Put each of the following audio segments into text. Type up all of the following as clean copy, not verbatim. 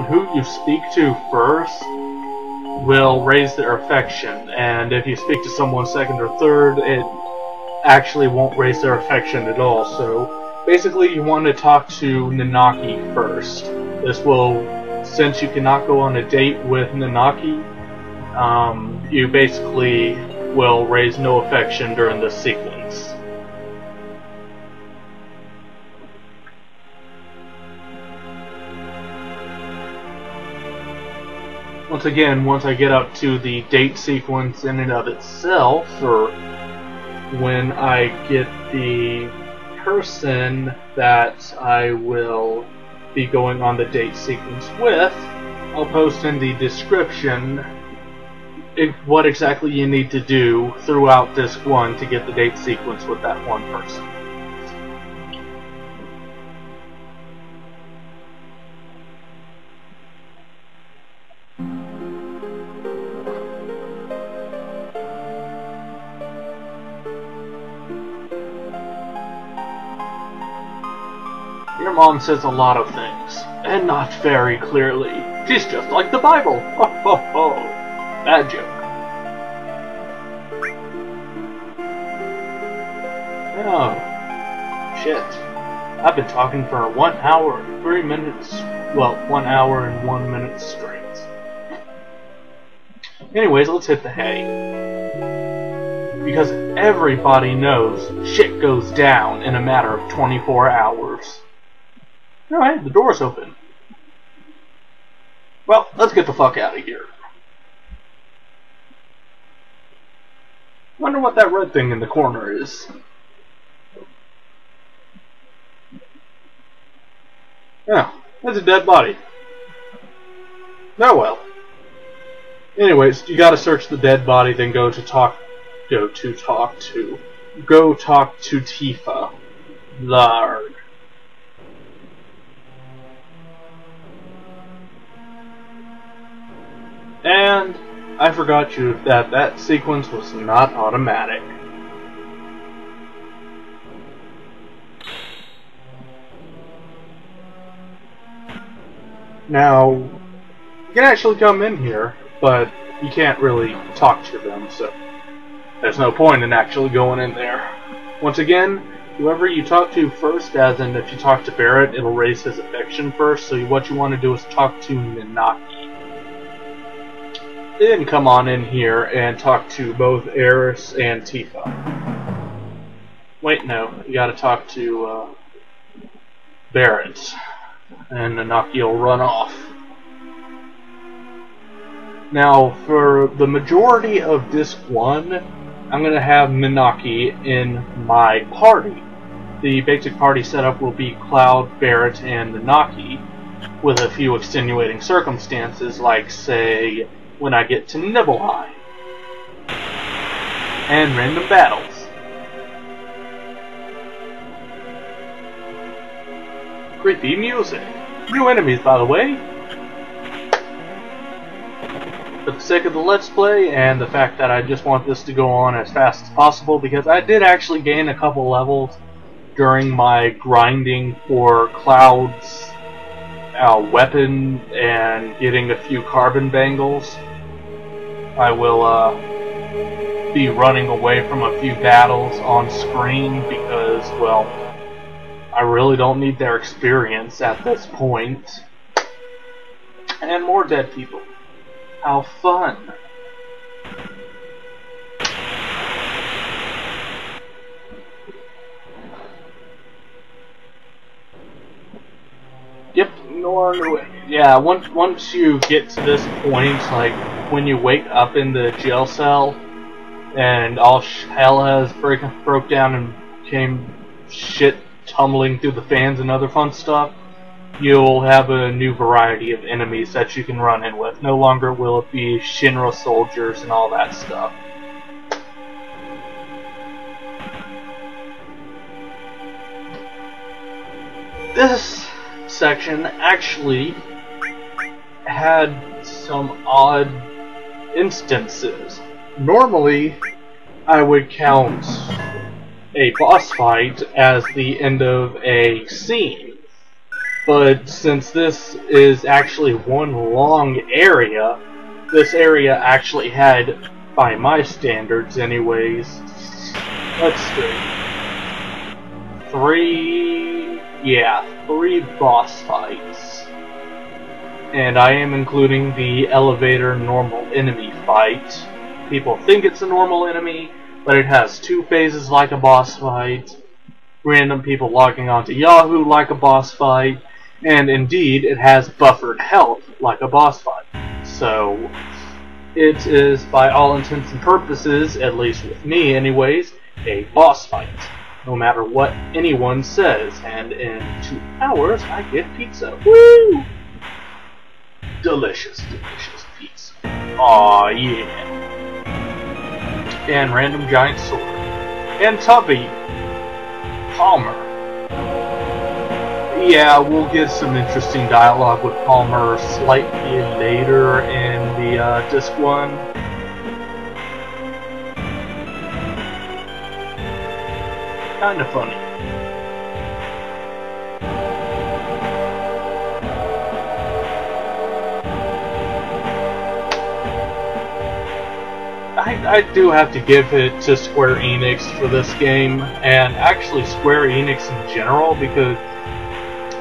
who you speak to first will raise their affection, and if you speak to someone second or third, it actually won't raise their affection at all. So basically you want to talk to Nanaki first. This will, since you cannot go on a date with Nanaki, you basically will raise no affection during this sequence. Once again, once I get up to the date sequence in and of itself, or when I get the person that I will be going on the date sequence with, I'll post in the description what exactly you need to do throughout Disc 1 to get the date sequence with that one person. Your mom says a lot of things, and not very clearly. She's just like the Bible. Ho ho ho. Bad joke. Oh, shit. I've been talking for 1 hour and 3 minutes. Well, 1 hour and 1 minute straight. Anyways, let's hit the hay. Because everybody knows shit goes down in a matter of 24 hours. Alright, the door's open. Well, let's get the fuck out of here. Wonder what that red thing in the corner is. Oh, that's a dead body. Oh well. Anyways, you gotta search the dead body, then go talk to Tifa. Larg. And I forgot you that sequence was not automatic. Now, you can actually come in here, but you can't really talk to them, so there's no point in actually going in there. Once again, whoever you talk to first, as in if you talk to Barrett, it'll raise his affection first, so what you want to do is talk to Nanaki. Then come on in here and talk to both Eris and Tifa. Wait, no, you gotta talk to Barrett, and Nanaki will run off. Now, for the majority of Disc 1, I'm gonna have Nanaki in my party. The basic party setup will be Cloud, Barrett, and Nanaki, with a few extenuating circumstances, like, say, when I get to Nibelheim, and random battles. Creepy music. New enemies, by the way. For the sake of the Let's Play, and the fact that I just want this to go on as fast as possible, because I did actually gain a couple levels during my grinding for Cloud's weapon and getting a few carbon bangles. I will be running away from a few battles on screen because, well, I really don't need their experience at this point. And more dead people. How fun. Yep, yeah, once you get to this point, like when you wake up in the jail cell and all hell has broke down and came shit tumbling through the fans and other fun stuff, you'll have a new variety of enemies that you can run in with. No longer will it be Shinra soldiers and all that stuff. This section actually had some odd instances. Normally, I would count a boss fight as the end of a scene. But since this is actually one long area, this area actually had, by my standards anyways, let's see, three boss fights. And I am including the elevator normal enemy fight. People think it's a normal enemy, but it has 2 phases like a boss fight, random people logging onto Yahoo like a boss fight, and indeed it has buffered health like a boss fight. So it is, by all intents and purposes, at least with me anyways, a boss fight, no matter what anyone says. And in 2 hours I get pizza. Woo! Delicious, delicious pizza. Aw, yeah. And random giant sword. And Tubby Palmer. Yeah, we'll get some interesting dialogue with Palmer slightly later in the Disc 1. Kinda funny. I do have to give it to Square Enix for this game, and actually Square Enix in general, because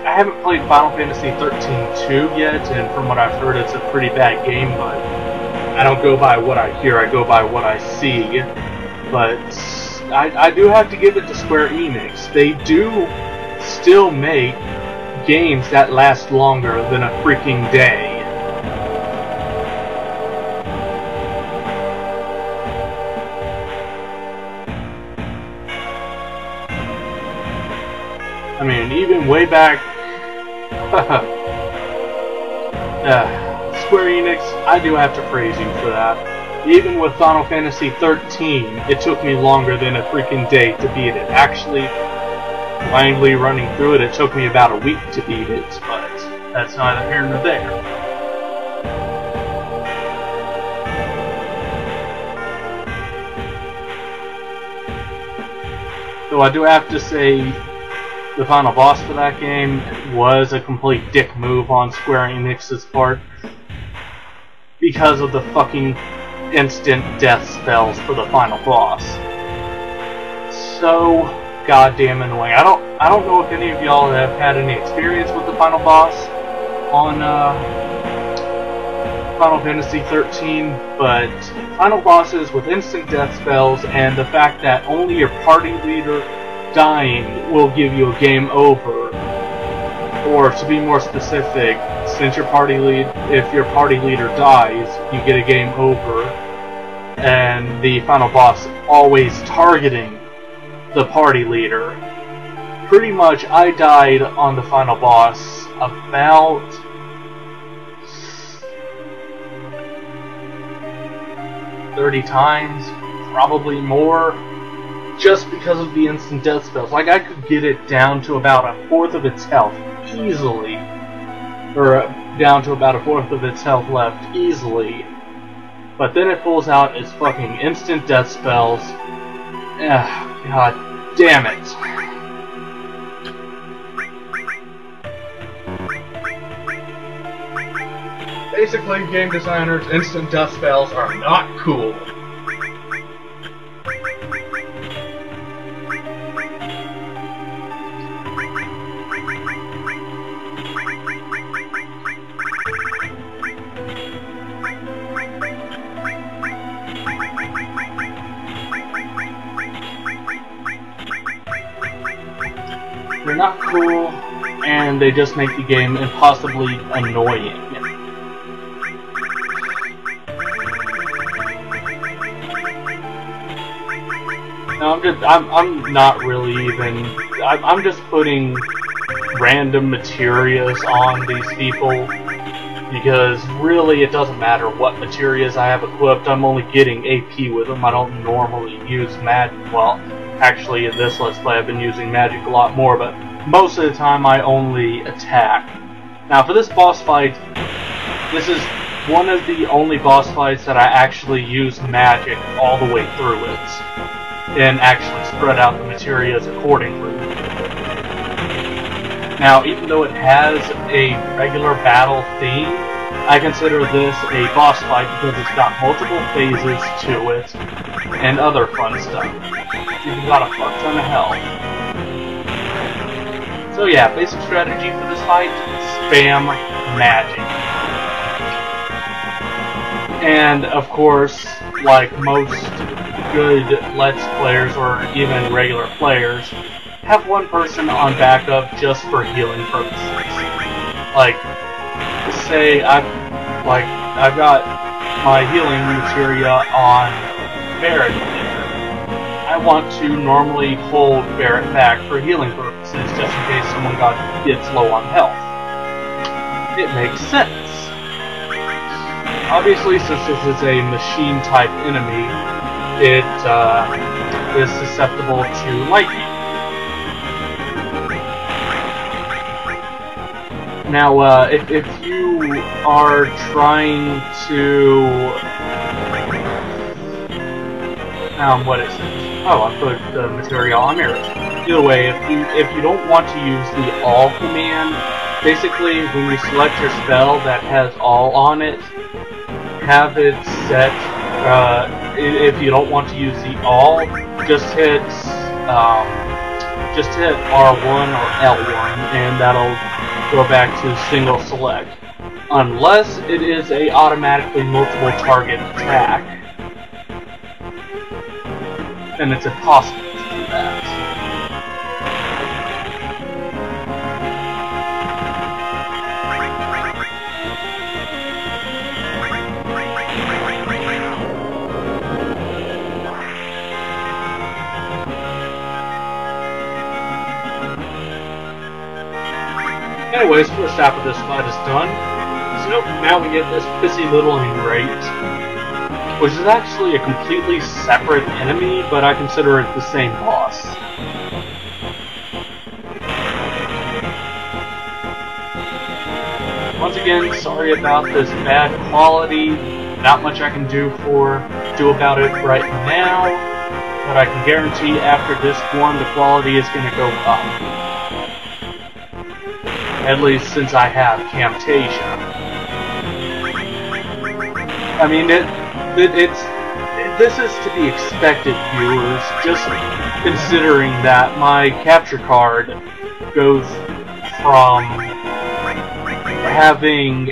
I haven't played Final Fantasy 13-2 yet, and from what I've heard it's a pretty bad game, but I don't go by what I hear, I go by what I see. But I do have to give it to Square Enix. They do still make games that last longer than a freaking day. I mean, even way back, Square Enix, I do have to praise you for that. Even with Final Fantasy 13, it took me longer than a freaking day to beat it. Actually, blindly running through it, it took me about a week to beat it, but that's neither here nor there. So I do have to say, the final boss for that game was a complete dick move on Square Enix's part because of the fucking instant death spells for the final boss. So goddamn annoying. I don't know if any of y'all have had any experience with the final boss on Final Fantasy 13, but final bosses with instant death spells and the fact that only your party leader dying will give you a game over, or to be more specific, since your party if your party leader dies, you get a game over, and the final boss always targeting the party leader. Pretty much, I died on the final boss about 30 times, probably more, just because of the instant death spells. Like, I could get it down to about 1/4 of its health easily, or down to about 1/4 of its health left easily, but then it pulls out its fucking instant death spells. God damn it. Basically, game designers, instant death spells are not cool. They're not cool, and they just make the game impossibly annoying. No, I'm not really even, I'm just putting random materials on these people, because really it doesn't matter what materials I have equipped, I'm only getting AP with them. I don't normally use magic. Well, actually in this Let's Play I've been using magic a lot more, but most of the time I only attack. Now for this boss fight, this is one of the only boss fights that I actually use magic all the way through it, and actually spread out the materials accordingly. Now, even though it has a regular battle theme, I consider this a boss fight because it's got multiple phases to it and other fun stuff. You've got a fuck ton of health. So yeah, basic strategy for this fight, spam magic. And of course, like most good Let's Players or even regular players, have one person on backup just for healing purposes. Like, say I've got my healing materia on Barrett here. I want to normally hold Barrett back for healing purposes, just in case someone gets low on health. It makes sense. Obviously, since this is a machine-type enemy, it is susceptible to lightning. Now, if you are trying to... what is it? Oh, I put the material on here. Either way, if you don't want to use the all command, basically when you select your spell that has all on it, have it set, if you don't want to use the all, just hit R1 or L1 and that'll go back to single select. Unless it is a automatically multiple target attack, then it's impossible to do that. Anyways, first half of this fight is done. So now we get this pissy little ingrate, which is actually a completely separate enemy, but I consider it the same boss. Once again, sorry about this bad quality. Not much I can do about it right now, but I can guarantee after this one the quality is going to go up. At least since I have Camtasia. I mean, this is to be expected, viewers, just considering that my capture card goes from having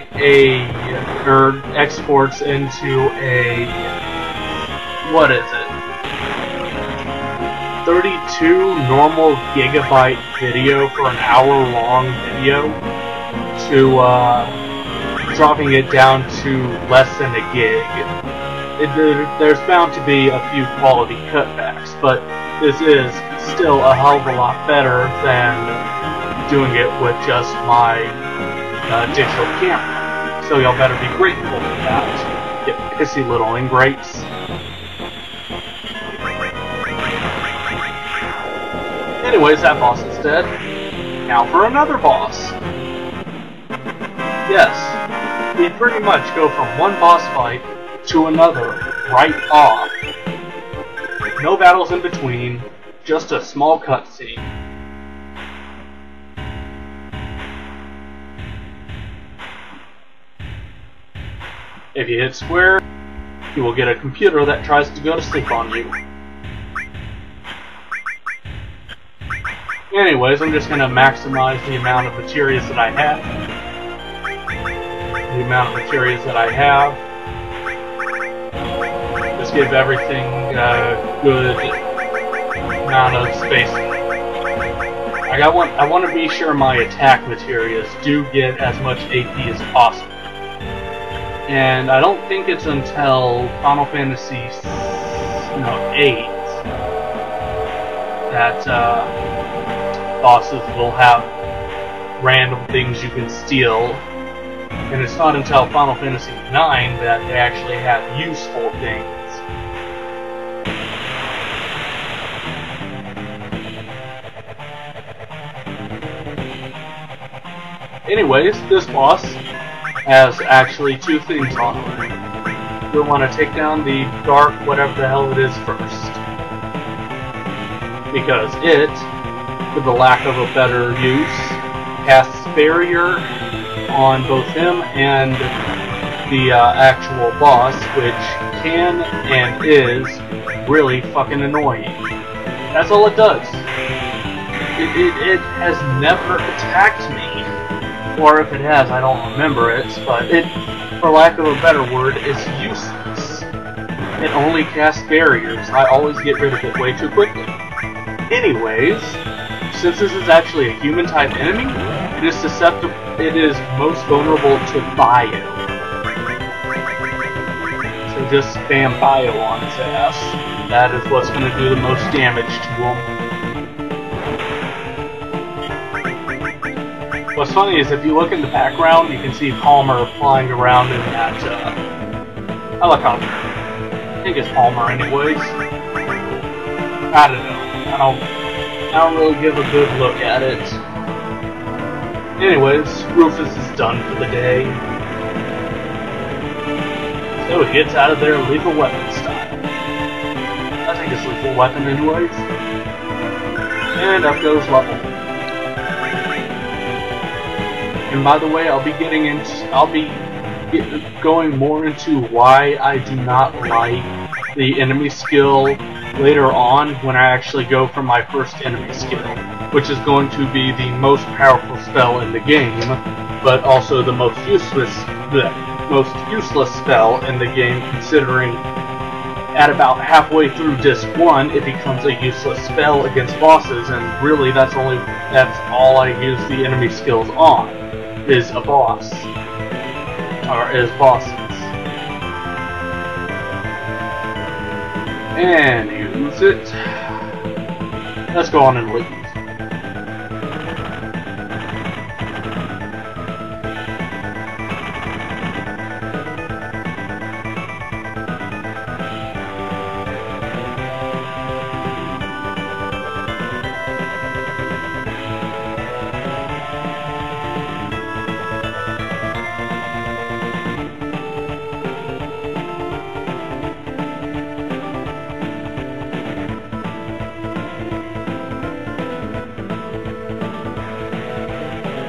exports into a, what is it, 32 normal gigabyte video for an hour-long video to dropping it down to less than a gig. There's bound to be a few quality cutbacks, but this is still a hell of a lot better than doing it with just my digital camera. So y'all better be grateful for that. You pissy little ingrates. Anyways, that boss is dead. Now for another boss. Yes, we pretty much go from one boss fight to another right off. No battles in between, just a small cutscene. If you hit square, you will get a computer that tries to go to sleep on you. Anyways, I'm just going to maximize the amount of materials that I have. Just give everything a good amount of space. I want to be sure my attack materials do get as much AP as possible. And I don't think it's until Final Fantasy VIII that bosses will have random things you can steal, and it's not until Final Fantasy IX that they actually have useful things. Anyways, this boss has actually two things on it. You'll want to take down the dark whatever the hell it is first, because it, for the lack of a better use, casts barrier on both him and the actual boss, which can and is really fucking annoying. That's all it does. It has never attacked me, or if it has, I don't remember it, but it, for lack of a better word, is useless. It only casts barriers. I always get rid of it way too quickly. Anyways, since this is actually a human-type enemy, it is susceptible. It is most vulnerable to bio. So just spam bio on its ass. That is what's going to do the most damage to him. What's funny is if you look in the background, you can see Palmer flying around in that helicopter. I think it's Palmer, anyways. I don't know. I don't really give a good look at it. Anyways, Rufus is done for the day. So he gets out of there lethal weapon style. I think it's lethal weapon anyways. And up goes level. And by the way, I'll be going more into why I do not like the enemy skill later on when I actually go for my first enemy skill, which is going to be the most powerful spell in the game, but also the most useless spell in the game, considering at about halfway through disc 1 it becomes a useless spell against bosses, and really that's all I use the enemy skills on, is a boss, or is bosses. And use it. Let's go on and leave.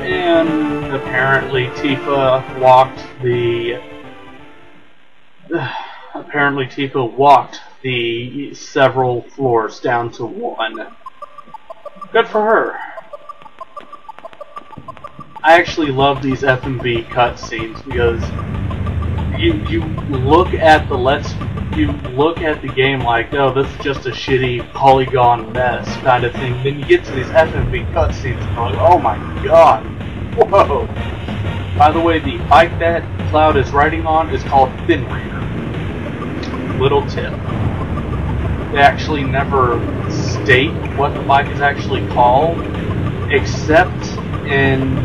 And apparently Tifa walked the several floors down to 1. Good for her. I actually love these FMV cutscenes because you look at the game like, oh, this is just a shitty polygon mess kind of thing. Then you get to these FMV cutscenes and you're like, oh my god, whoa! By the way, the bike that Cloud is riding on is called Fenrir. Little tip. They actually never state what the bike is actually called, except in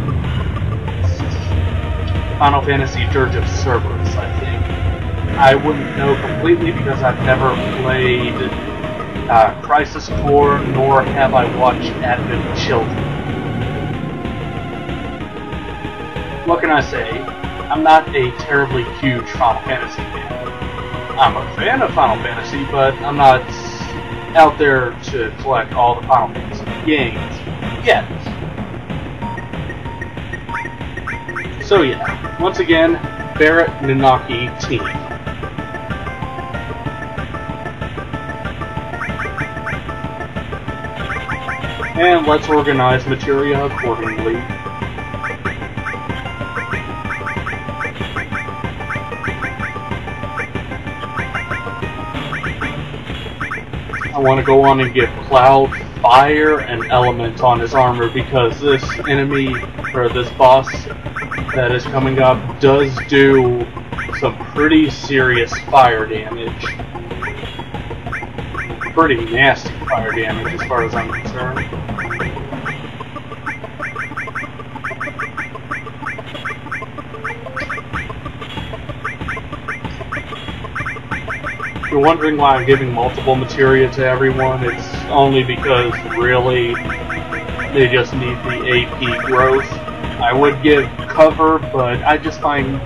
Final Fantasy Dirge of Cerberus, I think. I wouldn't know completely because I've never played Crisis Core, nor have I watched Advent Children. What can I say? I'm not a terribly huge Final Fantasy fan. I'm a fan of Final Fantasy, but I'm not out there to collect all the Final Fantasy games yet. So yeah, once again, Barrett Ninaki team. And let's organize materia accordingly. I want to go on and give Cloud fire and element on his armor because this enemy, or this boss that is coming up, does do some pretty serious fire damage. Pretty nasty fire damage as far as I'm concerned. If you're wondering why I'm giving multiple materia to everyone, it's only because really they just need the AP growth. I would give cover, but I just find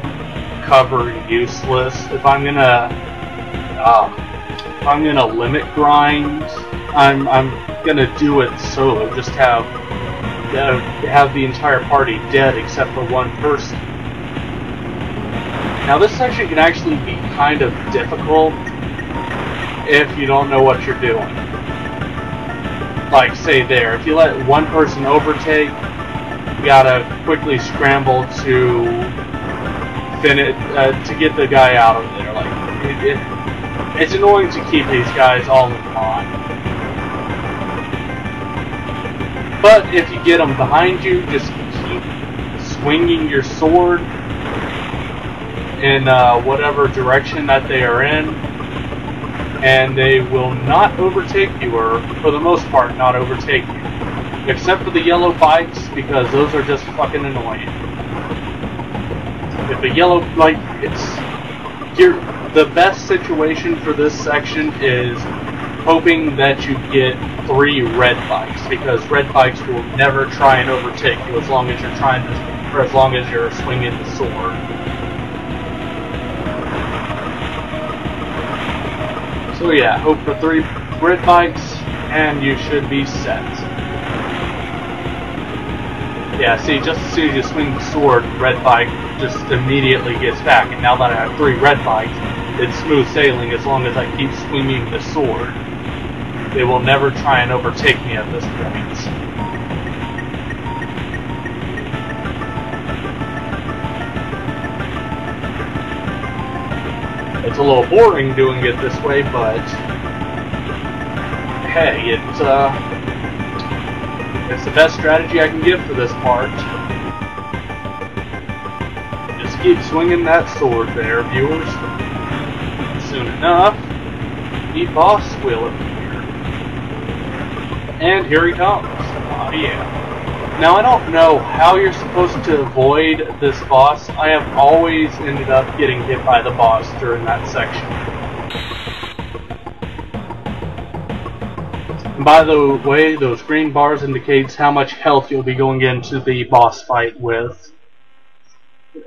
cover useless. If I'm gonna limit grind, I'm gonna do it solo. Just have have the entire party dead except for one person. Now this section can actually be kind of difficult if you don't know what you're doing. Like, say there, if you let one person overtake, you gotta quickly scramble to to get the guy out of there. Like, it's annoying to keep these guys all in line. But if you get them behind you, just keep swinging your sword in whatever direction that they are in, and they will not overtake you, or for the most part not overtake you. Except for the yellow bikes, because those are just fucking annoying. If the yellow, like, the best situation for this section is hoping that you get 3 red bikes, because red bikes will never try and overtake you as long as you're trying to, or as long as you're swinging the sword. So yeah, hope for 3 red bikes, and you should be set. Yeah, see, just as soon as you swing the sword, red bike just immediately gets back, and now that I have 3 red bikes, it's smooth sailing as long as I keep swinging the sword. They will never try and overtake me at this point. It's a little boring doing it this way, but hey, it's the best strategy I can give for this part. Just keep swinging that sword there, viewers. Soon enough, the boss will appear. And here he comes. Oh yeah. Now I don't know how you're supposed to avoid this boss. I have always ended up getting hit by the boss during that section. And by the way, those green bars indicates how much health you'll be going into the boss fight with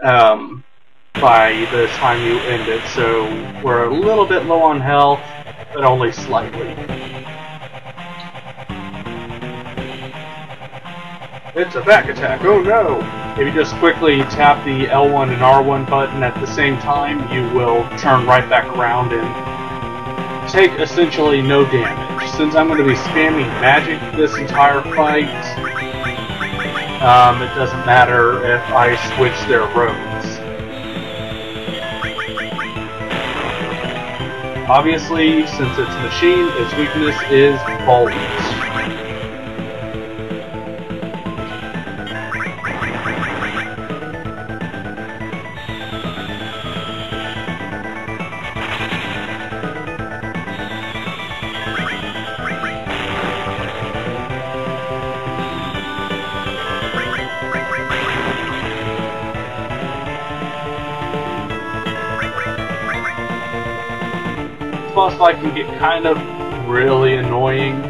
by the time you end it. So we're a little bit low on health, but only slightly. It's a back attack, oh no! If you just quickly tap the L1 and R1 button at the same time, you will turn right back around and take essentially no damage. Since I'm going to be spamming magic this entire fight, it doesn't matter if I switch their roads. Obviously, since it's machine, its weakness is boldness. Boss fight can get kind of really annoying.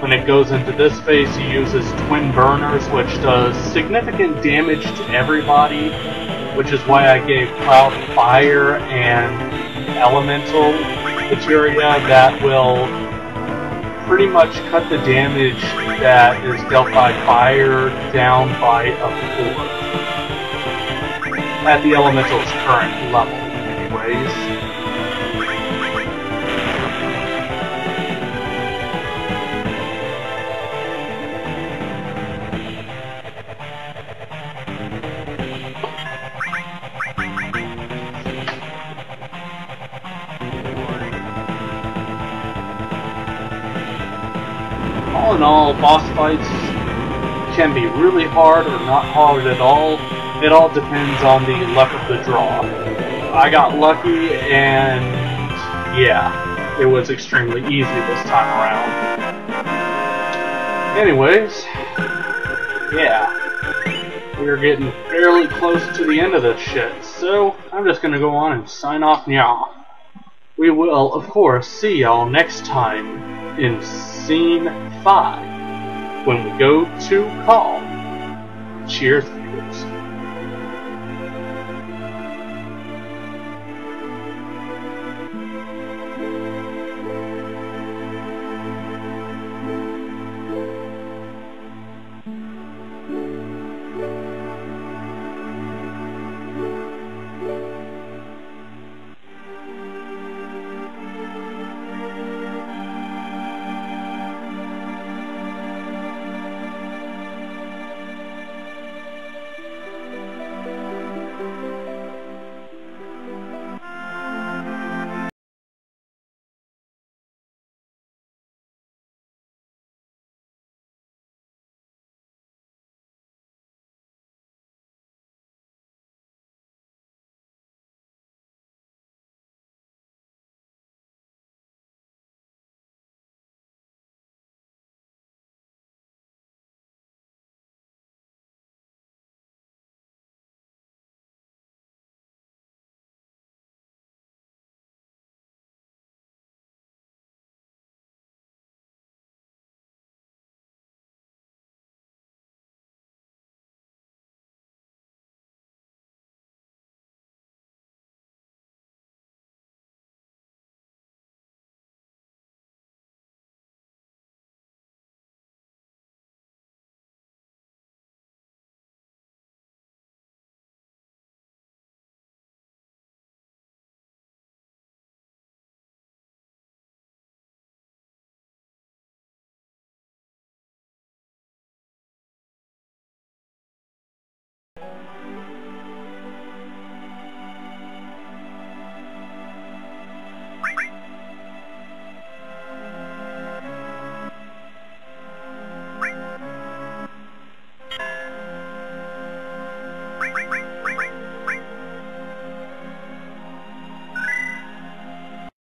When it goes into this phase, he uses twin burners, which does significant damage to everybody, which is why I gave Cloud Fire and Elemental materia that will pretty much cut the damage that is dealt by fire down by a fourth. At the Elemental's current level, anyways. All in all, boss fights can be really hard or not hard at all. It all depends on the luck of the draw. I got lucky, and yeah, it was extremely easy this time around. Anyways, yeah, we're getting fairly close to the end of this shit, so I'm just gonna go on and sign off now. We will, of course, see y'all next time in Scene 5 when we go to Calm. Cheers, viewers.